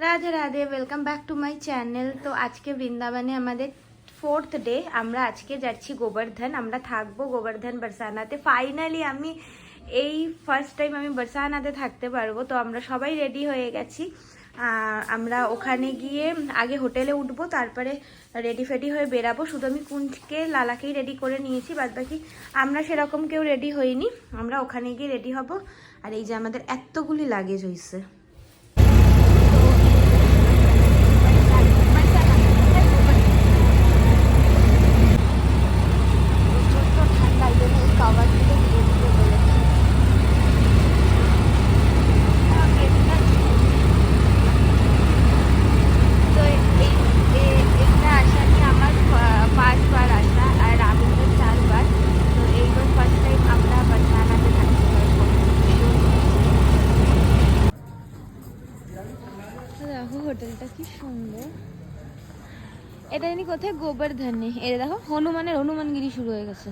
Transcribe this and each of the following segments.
Radhe Radhe, welcome back to my channel. তো আজকে বৃন্দাবনে আমাদের 4th ডে। আমরা আজকে যাচ্ছি গোবর্ধন। আমরা থাকবো গোবর্ধন বরসানাতে। ফাইনালি আমি এই ফার্স্ট টাইম আমি বরসানাতে থাকতে পারবো। তো আমরা সবাই রেডি হয়ে গেছি। আমরা ওখানে গিয়ে আগে হোটেলে উঠবো, তারপরে রেডি ফেডি হয়ে বেরাবো। শুধু আমি কুঞ্জকে লালাকেই রেডি করে নিয়েছি, বাদ বাকি আমরা সেরকম কেউ রেডি হইনি। আমরা ওখানে গিয়ে রেডি হব। আর এই যে আমাদের এতগুলি লাগেজ হয়েছে। হোটেলটা কি সুন্দর। এটা জানি কোথায়, গোবর্ধনে। এটা দেখো হনুমানগিরি শুরু হয়ে গেছে।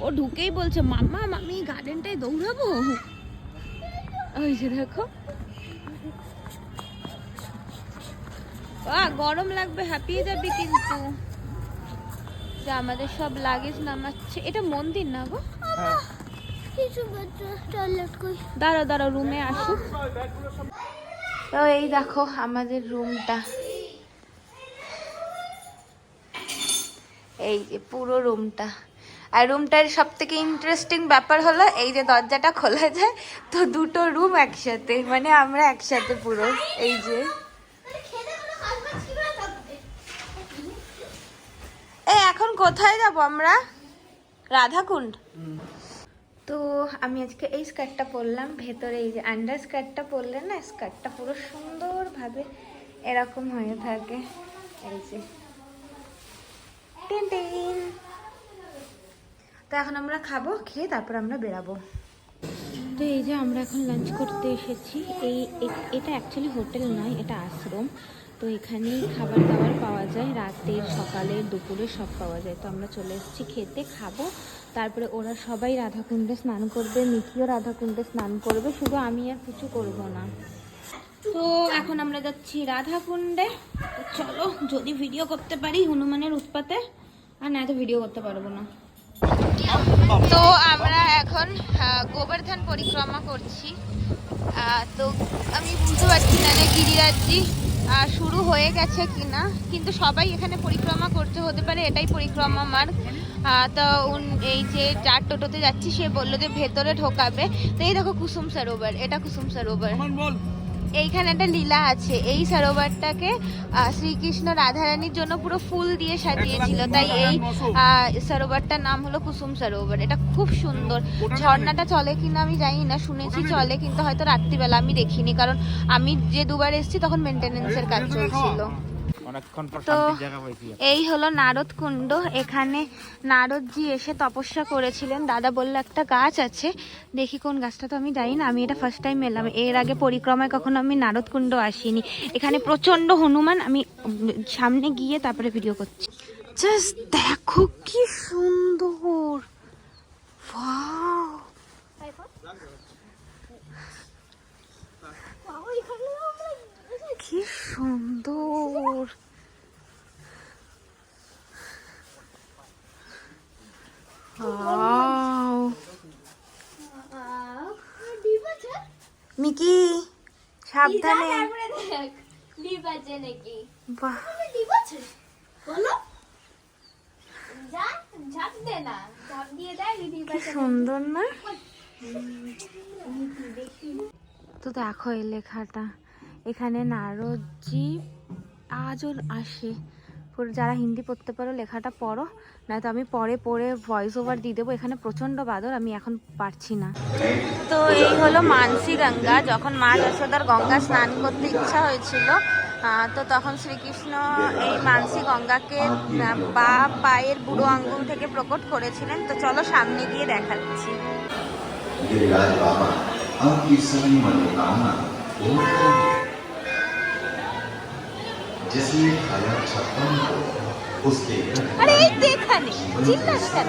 ও ঢুকেই বলছে মাম্মা আমি গার্ডেনটায় দৌড়াবো। ওই যে দেখো, গরম লাগবে, হাঁপিয়ে যাবি কিন্তু। যে আমাদের সব লাগেজ নামাচ্ছে। এটা মন্দির না গো? দাঁড়াও রুমে আসুক। তো এই দেখো আমাদের রুমটা, এই যে পুরো রুমটা। আর রুমটার সব থেকে ইন্টারেস্টিং ব্যাপার হলো এই যে দরজাটা খোলা যায়, তো দুটো রুম একসাথে, মানে আমরা একসাথে পুরো। এই যে এখন কোথায় যাবো আমরা? রাধাকুণ্ড। তো আমি আজকে এই স্কার্টটা পরলাম, ভেতরে এই যে আন্ডার স্কার্টটা পরলে না, স্কার্টটা পুরো সুন্দরভাবে এরকম হয়ে থাকে। এই যে টিন টিন। তো এখন আমরা খাবো, খেয়ে তারপর আমরা বেরাবো। তো এই যে আমরা এখন লাঞ্চ করতে এসেছি। এটা অ্যাকচুয়ালি হোটেল নয়, এটা আশ্রম। তো এখানেই খাবার দাবার পাওয়া যায়, রাতের সকালের দুপুরে সব পাওয়া যায়। তো আমরা চলে এসেছি খেতে, খাবো। তারপরে ওরা সবাই রাধাকুণ্ডে স্নান করবে, মিকিও রাধাকুণ্ডে স্নান করবে, শুধু আমি আর কিছু করব না। তো এখন আমরা যাচ্ছি রাধাকুণ্ডে। চলো, যদি ভিডিও করতে পারি হনুমানের উৎপাতে, আর না তো ভিডিও করতে পারবো না। তো আমরা এখন গোবর্ধন পরিক্রমা করছি। তো আমি বুঝতে পারছি না গিরিরাজজি শুরু হয়ে গেছে কিনা, কিন্তু সবাই এখানে পরিক্রমা করতে, হতে পারে এটাই পরিক্রমা মার্গ। তো এই যে যার টোটোতে যাচ্ছি সে বললো যে ভেতরে ঢোকাবে। তো এই দেখো কুসুম সরোবর, এটা কুসুম সরোবর। এইখানে একটা লীলা আছে, এই সরোবরটাকে শ্রীকৃষ্ণ রাধারানীর জন্য পুরো ফুল দিয়ে সাজিয়েছিল, তাই এই সরোবরটার নাম হলো কুসুম সরোবর। এটা খুব সুন্দর। ঝর্ণাটা চলে কিনা আমি জানি না, শুনেছি চলে, কিন্তু হয়তো রাত্রিবেলা আমি দেখিনি, কারণ আমি যে দুবার এসেছি তখন মেনটেনেন্সের কাজ চলছিল। তো এই হলো নারদ কুণ্ড। এখানে নারদজি এসে তপস্যা করেছিলেন। দাদা বললো একটা গাছ আছে, দেখি কোন গাছটা, তো আমি জানি না। আমি এটা ফার্স্ট টাইম এলাম, এর আগে পরিক্রমায় কখনো আমি নারদ কুণ্ড আসিনি। এখানে প্রচন্ড হনুমান। আমি সামনে গিয়ে তারপরে ভিডিও করছি। জাস্ট দেখো কি সুন্দর, ওয়াও। কি সুন্দর। মিকি সাবধানে। সুন্দর না? তো দেখো এই লেখাটা, এখানে নারদজি আজও আসে। যারা হিন্দি পড়তে পারো লেখাটা পড়ো, নয়তো আমি পরে ভয়েস ওভার দিয়ে দেবো। এখানে প্রচণ্ড বাদর, আমি এখন পারছি না। তো এই হলো মানসী গঙ্গা। যখন মা যশোদার গঙ্গা স্নান করতে ইচ্ছা হয়েছিল, তো তখন শ্রীকৃষ্ণ এই মানসী গঙ্গাকে পায়ের বুড়ো আঙ্গুল থেকে প্রকট করেছিলেন। তো চলো সামনে গিয়ে দেখাচ্ছি। আরে এই দেখানে চিল্লাস কেন?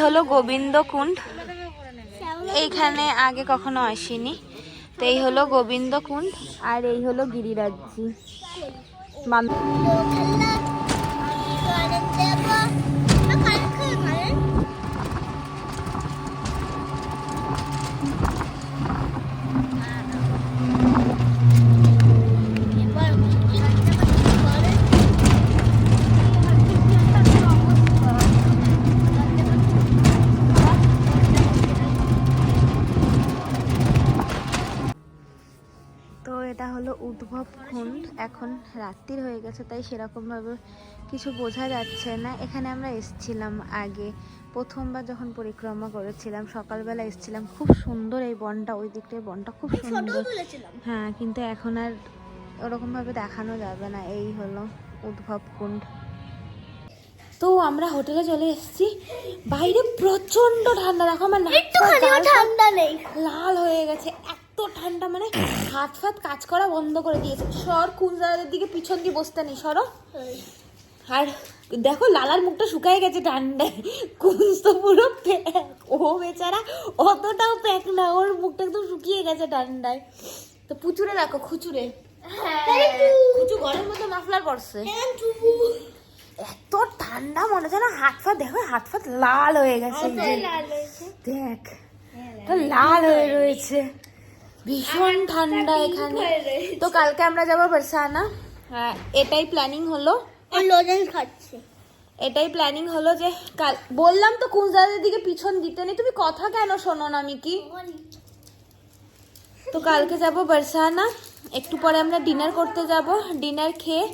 হলো গোবিন্দ কুণ্ড, এইখানে আগে কখনো আসিনি। তো এই হলো গোবিন্দ কুণ্ড আর এই হলো গিরিরাজজি। তো এটা হলো উদ্ভব কুণ্ড। এখন রাত্রির হয়ে গেছে তাই সেরকমভাবে কিছু বোঝা যাচ্ছে না। এখানে আমরা এসেছিলাম আগে, প্রথমবার যখন পরিক্রমা করেছিলাম, সকালবেলা এসেছিলাম। খুব সুন্দর এই বনটা, ওই দিকটার বনটা খুব সুন্দর। হ্যাঁ, কিন্তু এখন আর ওরকমভাবে দেখানো যাবে না। এই হলো উদ্ভব কুণ্ড। তো আমরা হোটেলে চলে এসেছি। বাইরে প্রচন্ড ঠান্ডা, দেখো আমার ঠান্ডা নেই, লাল হয়ে গেছে। এত ঠান্ডা, মানে হাত ফাত কাজ করা বন্ধ করে দিয়েছে। সর কুঞ্জাদের দিকে পিছন দিয়ে বসতে নেই, সরো। আর দেখো লালার মুখটা শুকায় গেছে ঠান্ডায়। কুঞ্জ তো পুরো প্যাক, ও বেচারা অতটাও প্যাক না, ওর মুখটা একদম শুকিয়ে গেছে ঠান্ডায়। তো পুচুরে দেখো, খুচুরে খুচু ঘরের মধ্যে মাফলার পড়ছে। এত ঠান্ডা, মনে হচ্ছে না হাত ফাত, দেখো হাত ফাত লাল হয়ে গেছে। দেখ লাল হয়ে রয়েছে, ভীষণ ঠান্ডা এখানে। তো কালকে আমরা যাবো বারসানা। হ্যাঁ, এটাই প্ল্যানিং হলো। এটাই প্ল্যানিং হলো যে কাল বললাম তো কুঞ্জাদের দিকে পিছন দিতে নেই, তুমি কথা কেন শোনো না মিকি? তো কালকে যাব বারসানা, একটু পরে আমরা ডিনার করতে যাব। ডিনার খেয়ে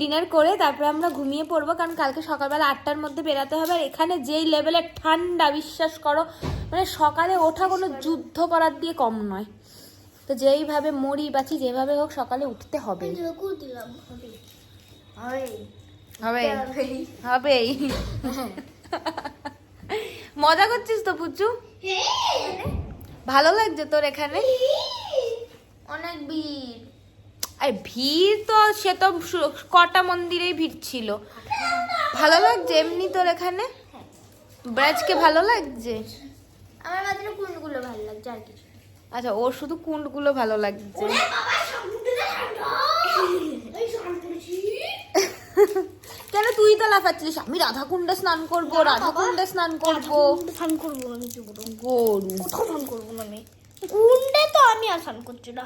ডিনার করে তারপরে আমরা ঘুমিয়ে পড়বো, কারণ কালকে সকালবেলা 8টার মধ্যে বেরাতে হবে। আর এখানে যেই লেভেলের ঠান্ডা, বিশ্বাস করো, মানে সকালে ওঠা কোনো যুদ্ধ করার দিয়ে কম নয়। তো যেইভাবে মরি বাঁচি, যেভাবে হোক সকালে উঠতে হবে। হবেই। মজা করছিস তো পুচু? ভালো লাগছে তোর এখানে? অনেক ভিড়। আর ভিড় তো সে তো কটা মন্দিরেই ভিড় ছিল। ভালো লাগছে এমনি তোর এখানে? ব্রাজকে ভালো লাগছে? আমার মাত্র কুণ্ডগুলো ভালো লাগছে, আর কিছু। আচ্ছা, ওর শুধু কুণ্ডগুলো ভালো লাগছে। কেন তুই তো লাফাচ্ছিস? আমি রাধা কুণ্ডে স্নান করবো, রাধা কুণ্ডে স্নান করবো। স্নান করবো আমি, গরু কোথাও স্নান করবো না আমি। কুণ্ডে তো আমি আর স্নান করছি না।